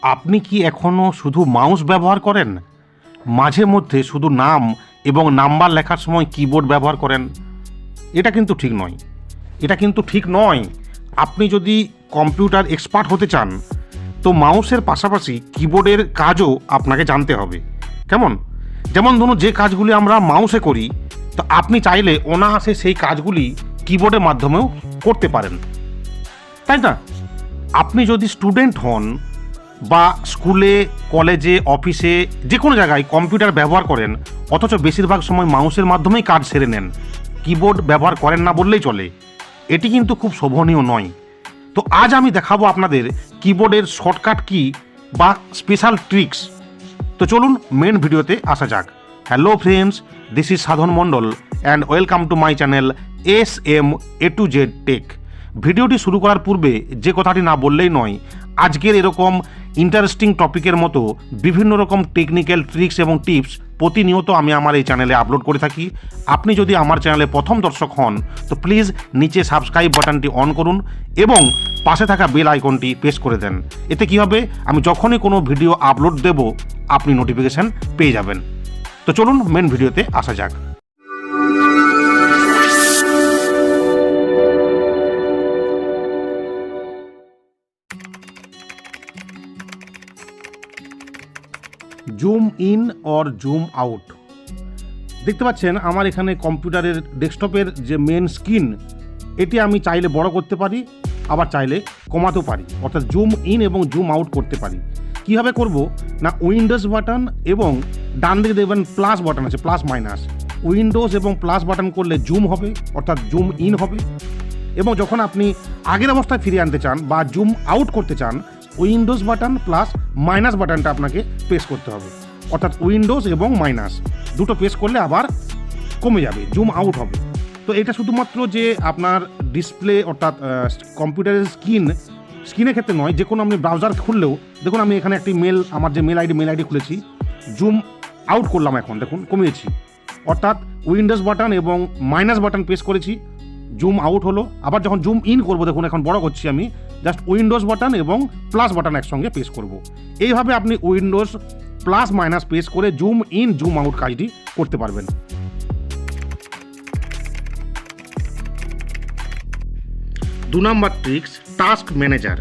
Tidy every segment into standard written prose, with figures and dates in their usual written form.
আপনি কি এখনও শুধু মাউস ব্যবহার করেন? মাঝে মধ্যে শুধু নাম এবং নাম্বার লেখার সময় কিবোর্ড ব্যবহার করেন? এটা কিন্তু ঠিক নয়। আপনি যদি কম্পিউটার এক্সপার্ট হতে চান তো মাউসের পাশাপাশি কিবোর্ডের কাজও আপনাকে জানতে হবে। যেমন ধরুন, যে কাজগুলি আমরা মাউসে করি, তো আপনি চাইলে অনায়াসে সেই কাজগুলি কিবোর্ডের মাধ্যমেও করতে পারেন, তাই না? আপনি যদি স্টুডেন্ট হন বা স্কুলে, কলেজে, অফিসে, যে কোনো জায়গায় কম্পিউটার ব্যবহার করেন, অথচ বেশিরভাগ সময় মাউসের মাধ্যমেই কাজ সেরে নেন, কিবোর্ড ব্যবহার করেন না বললেই চলে, এটি কিন্তু খুব শোভনীয় নয়। তো আজ আমি দেখাবো আপনাদের কিবোর্ডের শর্টকাট কি বা স্পেশাল ট্রিক্স। তো চলুন মেন ভিডিওতে আসা যাক। Hello friends, this is Sadhan Mondal and welcome to my channel SM A to Z tech. ভিডিওটি শুরু করার পূর্বে যে কথাটি না বললেই নয়, আজকের এরকম ইন্টারেস্টিং টপিকের মতো বিভিন্ন রকম টেকনিক্যাল ট্রিক্স এবং টিপস প্রতিনিয়ত আমি আমার এই চ্যানেলে আপলোড করে থাকি। আপনি যদি আমার চ্যানেলে প্রথম দর্শক হন তো প্লিজ নিচে সাবস্ক্রাইব বাটনটি অন করুন এবং পাশে থাকা বেল আইকনটি প্রেস করে দেন। এতে কী হবে, আমি যখনই কোনো ভিডিও আপলোড দেব আপনি নোটিফিকেশান পেয়ে যাবেন। তো চলুন মেন ভিডিওতে আসা যাক। Zoom in or zoom out. দেখতে পাচ্ছেন আমার এখানে কম্পিউটারের ডেস্কটপের যে মেন স্ক্রিন, এটি আমি চাইলে বড় করতে পারি, আবার চাইলে কমাতেও পারি, অর্থাৎ জুম ইন এবং জুম আউট করতে পারি। কীভাবে করব না, উইন্ডোজ বাটন এবং ডান দিকে দেখবেন প্লাস বাটন আছে, প্লাস মাইনাস। উইন্ডোজ এবং প্লাস বাটন করলে জুম হবে, অর্থাৎ জুম ইন হবে। এবং যখন আপনি আগের অবস্থায় ফিরিয়ে আনতে চান বা জুম আউট করতে চান, উইন্ডোজ বাটন প্লাস মাইনাস বাটনটা আপনাকে প্রেস করতে হবে, অর্থাৎ উইন্ডোজ এবং মাইনাস দুটো প্রেস করলে আবার কমে যাবে, জুম আউট হবে। তো এটা শুধুমাত্র যে আপনার ডিসপ্লে অর্থাৎ কম্পিউটারের স্ক্রিনের ক্ষেত্রে নয়, যে কোনো আপনি ব্রাউজার খুললেও দেখুন, আমি এখানে একটি আমার যে মেল আইডি খুলেছি, জুম আউট করলাম, এখন দেখুন কমিয়েছি, অর্থাৎ উইন্ডোজ বাটন এবং মাইনাস বাটন প্রেস করেছি, জুম আউট হলো। আবার যখন জুম ইন করবো, দেখুন এখন বড় করছি আমি, জাস্ট উইন্ডোজ বাটন এবং প্লাস বাটন একসঙ্গে প্রেস করব। এইভাবে আপনি উইন্ডোজ প্লাস মাইনাস প্রেস করে জুম ইন জুম আউট কাজটি করতে পারবেন। 2 নম্বর ট্রিক্স, টাস্ক ম্যানেজার।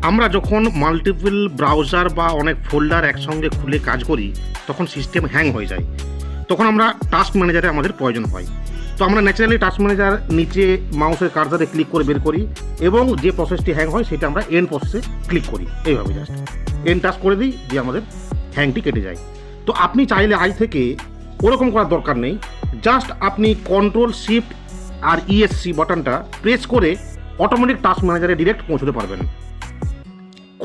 আমরা যখন মাল্টিপল ব্রাউজার বা অনেক ফোল্ডার একসঙ্গে খুলে কাজ করি তখন সিস্টেম হ্যাং হয়ে যায়, তখন আমরা টাস্ক ম্যানেজারে আমাদের প্রয়োজন হয়। তো আমরা ন্যাচারালি টাস্ক ম্যানেজার নিচে মাউসের কার্সারে ক্লিক করে বের করি এবং যে প্রসেসটি হ্যাং হয় সেটা আমরা এন্ড প্রসেসে ক্লিক করি, এইভাবে জাস্ট এন্ড টাস্ক করে দিই, দিয়ে আমাদের হ্যাংটি কেটে যায়। তো আপনি চাইলে আজ থেকে ওরকম করার দরকার নেই, জাস্ট আপনি কন্ট্রোল শিফট আর ESC বাটনটা প্রেস করে অটোমেটিক টাস্ক ম্যানেজারে ডিরেক্ট পৌঁছতে পারবেন।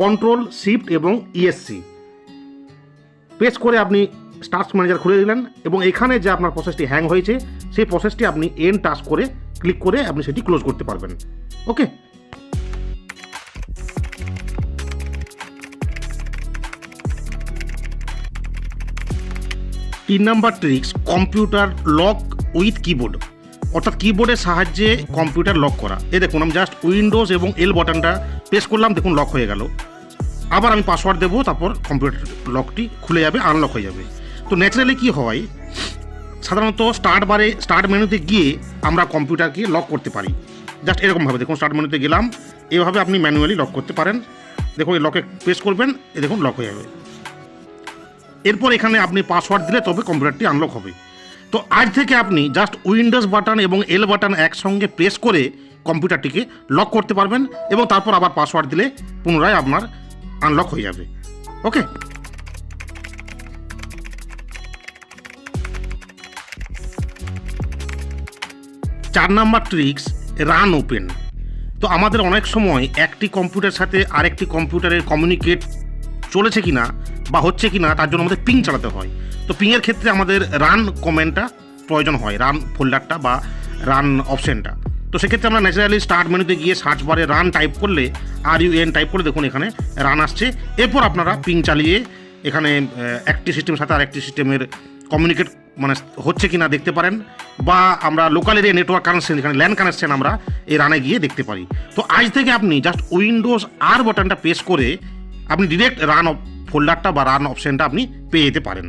কন্ট্রোল শিফট এবং ESC প্রেস করে আপনি টাস্ক ম্যানেজার খুলে দিলেন এবং এখানে যে আপনার প্রসেসটি হ্যাং হয়েছে সেই প্রসেসটি আপনি এন্ড টাস্ক করে ক্লিক করে আপনি সেটি ক্লোজ করতে পারবেন। Okay. 3 number tricks, computer lock with keyboard, অর্থাৎ কিবোর্ডের সাহায্যে কম্পিউটার লক করা। এই দেখুন, আমি জাস্ট উইন্ডোজ এবং L বাটনটা প্রেস করলাম, দেখুন লক হয়ে গেল। আবার আমি পাসওয়ার্ড দেবো, তারপর কম্পিউটার লকটি খুলে যাবে, আনলক হয়ে যাবে। তো ন্যাচারালি কী হয়, সাধারণত স্টার্ট মেনুতে গিয়ে আমরা কম্পিউটারকে লক করতে পারি, জাস্ট এরকমভাবে দেখুন, স্টার্ট মেনুতে গেলাম, এভাবে আপনি ম্যানুয়ালি লক করতে পারেন। দেখুন এই লকে প্রেস করবেন, এই দেখুন লক হয়ে যাবে। এরপর এখানে আপনি পাসওয়ার্ড দিলে তবে কম্পিউটারটি আনলক হবে। তো আজ থেকে আপনি জাস্ট উইন্ডোজ বাটন এবং L বাটন একসঙ্গে প্রেস করে কম্পিউটারটিকে লক করতে পারবেন এবং তারপর আবার পাসওয়ার্ড দিলে পুনরায় আপনার আনলক হয়ে যাবে। ওকে। 4 নম্বর ট্রিক্স, রান ওপেন। তো আমাদের অনেক সময় একটি কম্পিউটারের সাথে আরেকটি কম্পিউটারের কমিউনিকেট চলেছে কিনা বা হচ্ছে কিনা তার জন্য আমাদের পিং চালাতে হয়। তো পিংয়ের ক্ষেত্রে আমাদের রান কমেন্টটা প্রয়োজন হয়, রান ফোল্ডারটা বা রান অপশানটা। তো সেক্ষেত্রে আমরা ন্যাচারালি স্টার্ট মেনুতে গিয়ে সার্চ বারে রান টাইপ করলে, RUN টাইপ করে দেখুন এখানে রান আসছে। এরপর আপনারা পিং চালিয়ে এখানে একটি সিস্টেমের সাথে আরেকটি সিস্টেমের কমিউনিকেট হচ্ছে কিনা দেখতে পারেন, বা আমরা লোকাল এরিয়া নেটওয়ার্ক কানেকশন, এখানে ল্যান্ড কানেকশন আমরা এই রানে গিয়ে দেখতে পারি। তো আজ থেকে আপনি জাস্ট উইন্ডোজ R বাটনটা প্রেস করে আপনি ডিরেক্ট রান ফোল্ডারটা বা রান অপশানটা আপনি পেয়ে যেতে পারেন।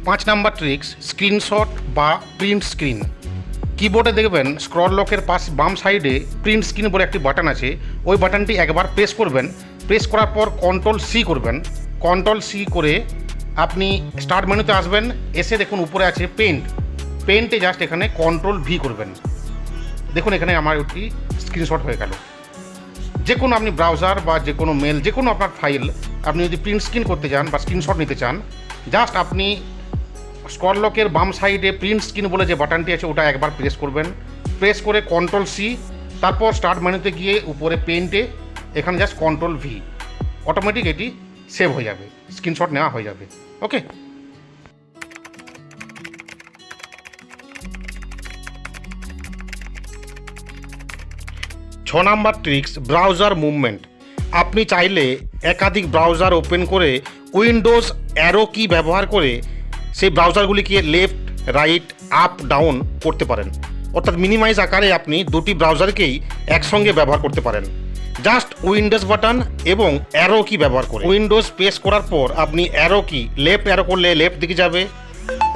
পাঁচ নাম্বার ট্রিক্স, স্ক্রিনশট বা প্রিন্ট স্ক্রিন। কিবোর্ডে দেখবেন স্ক্রল লকের পাশ বাম সাইডে প্রিন্ট স্ক্রিন বলে একটি বাটন আছে, ওই বাটনটি একবার প্রেস করবেন। প্রেস করার পর কন্ট্রোল-C করবেন। কন্ট্রোল-C করে আপনি স্টার্ট মেনুতে আসবেন, এসে দেখুন উপরে আছে পেন্টে জাস্ট এখানে কন্ট্রোল-V করবেন। দেখুন এখানে আমার একটি স্ক্রিনশট হয়ে গেল। যে কোনো আপনি ব্রাউজার বা যে কোনো মেল, যে কোনো আপনার ফাইল আপনি যদি প্রিন্ট স্ক্রিন করতে চান বা স্ক্রিনশট নিতে চান, জাস্ট আপনি স্ক্রল লকের বাম সাইডে প্রিন্ট স্ক্রিন বলে যে বাটনটি আছে ওটা একবার প্রেস করবেন। প্রেস করে কন্ট্রোল-C, তারপর স্টার্ট মেনুতে গিয়ে উপরে পেন্টে এখানে জাস্ট কন্ট্রোল-V, অটোমেটিক এটি সেভ হয়ে যাবে, স্ক্রিনশট নেওয়া হয়ে যাবে। ওকে। ছ নাম্বার ট্রিক্স, ব্রাউজার মুভমেন্ট। আপনি চাইলে একাধিক ব্রাউজার ওপেন করে উইন্ডোজ অ্যারো কি ব্যবহার করে সেই ব্রাউজারগুলিকে লেফট, রাইট, আপ, ডাউন করতে পারেন। অর্থাৎ মিনিমাইজ আকারে আপনি দুটি ব্রাউজারকেই একসঙ্গে ব্যবহার করতে পারেন জাস্ট উইন্ডোজ বাটন এবং অ্যারো কি ব্যবহার করে। উইন্ডোজ প্রেস করার পর আপনি অ্যারো কি লেফট অ্যারো করলে লেফট দিকে যাবে,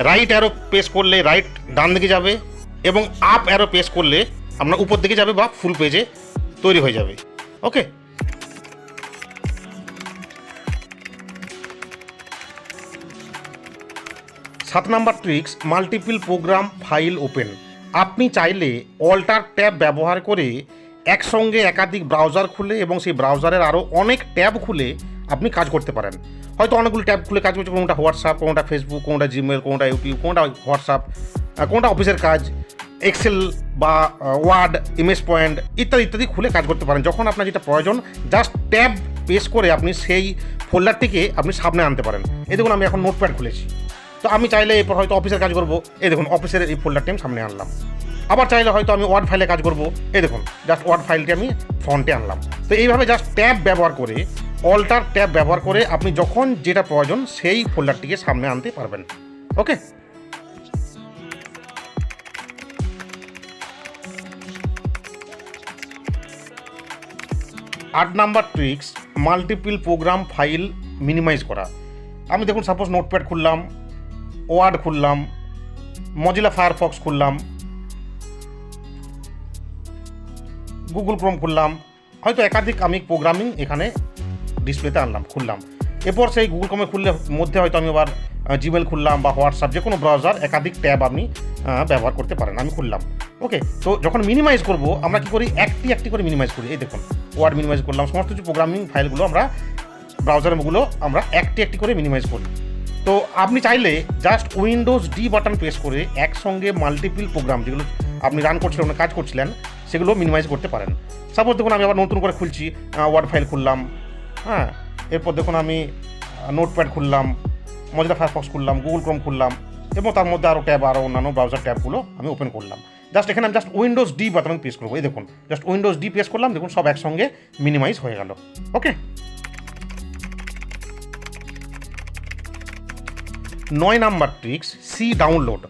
রাইট অ্যারো প্রেস করলে রাইট ডান দিকে যাবে, এবং আপ অ্যারো প্রেস করলে আপনার উপর দিকে যাবে বা ফুল পেজে তৈরি হয়ে যাবে। ওকে। সাত number tricks, multiple program file open. আপনি চাইলে অল্টার ট্যাব ব্যবহার করে একসঙ্গে একাধিক ব্রাউজার খুলে এবং সেই ব্রাউজারের আরও অনেক ট্যাব খুলে আপনি কাজ করতে পারেন। হয়তো অনেকগুলো ট্যাব খুলে কাজ করছে, কোনোটা হোয়াটসঅ্যাপ, কোনোটা ফেসবুক, কোনোটা জিমেল, কোনোটা ইউটিউব, কোনোটা হোয়াটসঅ্যাপ, কোনোটা অফিসের কাজ, এক্সেল বা ওয়ার্ড, ইমেজ পয়েন্ট ইত্যাদি ইত্যাদি খুলে কাজ করতে পারেন। যখন আপনার যেটা প্রয়োজন জাস্ট ট্যাব প্রেস করে আপনি সেই ফোল্ডারটিকে আপনি সামনে আনতে পারেন। এই দেখুন আমি এখন নোটপ্যাড খুলেছি, তো আমি চাইলে এরপর হয়তো অফিসের কাজ করবো, এই দেখুন অফিসের এই ফোল্ডারটি আমি সামনে আনলাম। আবার চাইলে হয়তো আমি ওয়ার্ড ফাইলে কাজ করবো, এই দেখুন জাস্ট ওয়ার্ড ফাইলটি আমি ফ্রন্টে আনলাম। তো এইভাবে জাস্ট ট্যাব ব্যবহার করে, অল্টার ট্যাব ব্যবহার করে আপনি যখন যেটা প্রয়োজন সেই ফোল্ডারটিকে সামনে আনতে পারবেন। ওকে। আট number tricks, multiple program file minimize করা। আমি দেখুন সাপোজ নোটপ্যাড খুললাম, ওয়ার্ড খুললাম, মজিলা ফায়ারফক্স খুললাম, গুগল ক্রোম খুললাম, হয়তো একাধিক আমি প্রোগ্রামিং এখানে ডিসপ্লেতে আনলাম, খুললাম। এরপর সেই গুগল ক্রোমে খুললে মধ্যে হয়তো আমি আবার জিমেল খুললাম বা হোয়াটসঅ্যাপ, যে কোনো ব্রাউজার একাধিক ট্যাব আপনি ব্যবহার করতে পারেন। আমি খুললাম। ওকে। তো যখন মিনিমাইজ করব আমরা কী করি, একটি করে মিনিমাইজ করি। এই দেখুন ওয়ার্ড মিনিমাইজ করলাম, সমস্ত কিছু প্রোগ্রামিং ফাইলগুলো আমরা ব্রাউজারগুলো আমরা একটি করে মিনিমাইজ করি। তো আপনি চাইলে জাস্ট উইন্ডোজ-D বাটন প্রেস করে একসঙ্গে মাল্টিপল প্রোগ্রাম যেগুলো আপনি রান করছিলেন, কাজ করছিলেন, সেগুলো মিনিমাইজ করতে পারেন। সাপোজ দেখুন আমি আবার নতুন করে খুলছি, ওয়ার্ড ফাইল খুললাম, হ্যাঁ, এরপর দেখুন আমি নোটপ্যাড খুললাম, মজিলা ফায়ারফক্স খুললাম, গুগল ক্রোম খুললাম, এবং তার মধ্যে আরও ট্যাব, আরও অন্যান্য ব্রাউজার ট্যাবগুলো আমি ওপেন করলাম। জাস্ট এখানে আমি জাস্ট উইন্ডোজ-D বাটন প্রেস করবো। এই দেখুন জাস্ট উইন্ডোজ-D প্রেস করলাম, দেখুন সব একসঙ্গে মিনিমাইজ হয়ে গেল। ওকে। 9 নাম্বার ট্রিক্স, সি ডাউনলোড।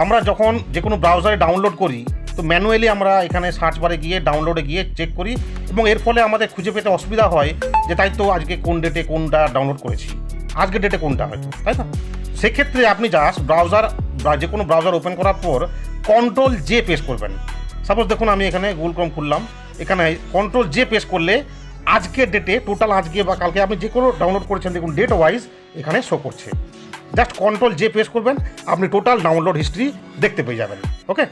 আমরা যখন যে কোনো ব্রাউজারে ডাউনলোড করি তো ম্যানুয়ালি আমরা এখানে সার্চ বারে গিয়ে ডাউনলোডে গিয়ে চেক করি, এবং এর ফলে আমাদের খুঁজে পেতে অসুবিধা হয় যে তাই তো আজকে কোন ডেটে কোনটা ডাউনলোড করেছি, আজকের ডেটে কোনটা হয়তো, তাই না? সেক্ষেত্রে আপনি জাস্ট ব্রাউজার বা যে কোনো ব্রাউজার ওপেন করার পর কন্ট্রোল-J প্রেস করবেন। সাপোজ দেখুন আমি এখানে গুগল ক্রোম খুললাম, এখানে কন্ট্রোল-J প্রেস করলে আজকের ডেটে, টোটাল আজকে বা কালকে আপনি যে কোনো ডাউনলোড করেছেন দেখুন ডেট ওয়াইজ এখানে শো করছে। জাস্ট কন্ট্রোল-J প্রেস করবেন, আপনি টোটাল ডাউনলোড হিস্ট্রি দেখতে পেয়ে যাবেন। ওকে।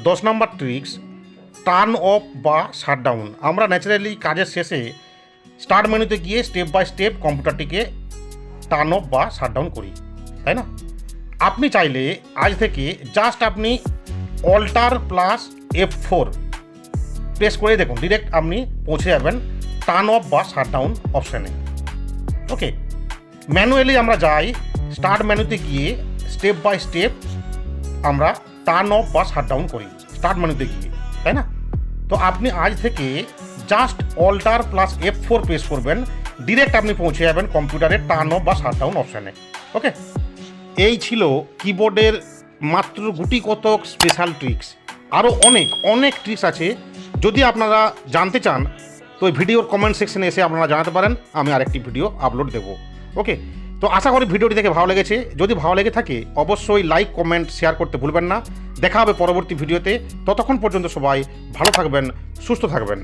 দশ নাম্বার ট্রিক্স, টার্ন অফ বা শাটডাউন। আমরা ন্যাচারালি কাজের শেষে স্টার্ট মেনুতে গিয়ে স্টেপ বাই স্টেপ কম্পিউটারটিকে টার্ন অফ বা শাটডাউন করি, তাই না? আপনি চাইলে আজ থেকে জাস্ট আপনি Alt+F4 প্রেস করে দেখুন ডিরেক্ট আপনি পৌঁছে যাবেন টার্ন অফ বা শাটডাউন অপশানে। ওকে। ম্যানুয়ালি আমরা যাই, স্টার্ট মেনুতে গিয়ে স্টেপ বাই স্টেপ আমরা টার্ন অফ বা শাটডাউন করি স্টার্ট মেনুতে গিয়ে, তাই না? তো আপনি আজ থেকে জাস্ট Alt+F4 প্রেস করবেন, ডিরেক্ট আপনি পৌঁছে যাবেন কম্পিউটারের টার্ন অফ বা শাট ডাউন অপশানে। ওকে, এই ছিল কিবোর্ডের মাত্র গুটি কতক স্পেশাল ট্রিক্স। আরও অনেক অনেক ট্রিক্স আছে, যদি আপনারা জানতে চান তো এই ভিডিওর কমেন্ট সেকশনে এসে আপনারা জানাতে পারেন, আমি আরেকটি ভিডিও আপলোড দেবো। ওকে, তো আশা করি ভিডিওটি দেখে ভালো লেগেছে। যদি ভালো লেগে থাকে অবশ্যই লাইক, কমেন্ট, শেয়ার করতে ভুলবেন না। দেখা হবে পরবর্তী ভিডিওতে। ততক্ষণ পর্যন্ত সবাই ভালো থাকবেন, সুস্থ থাকবেন।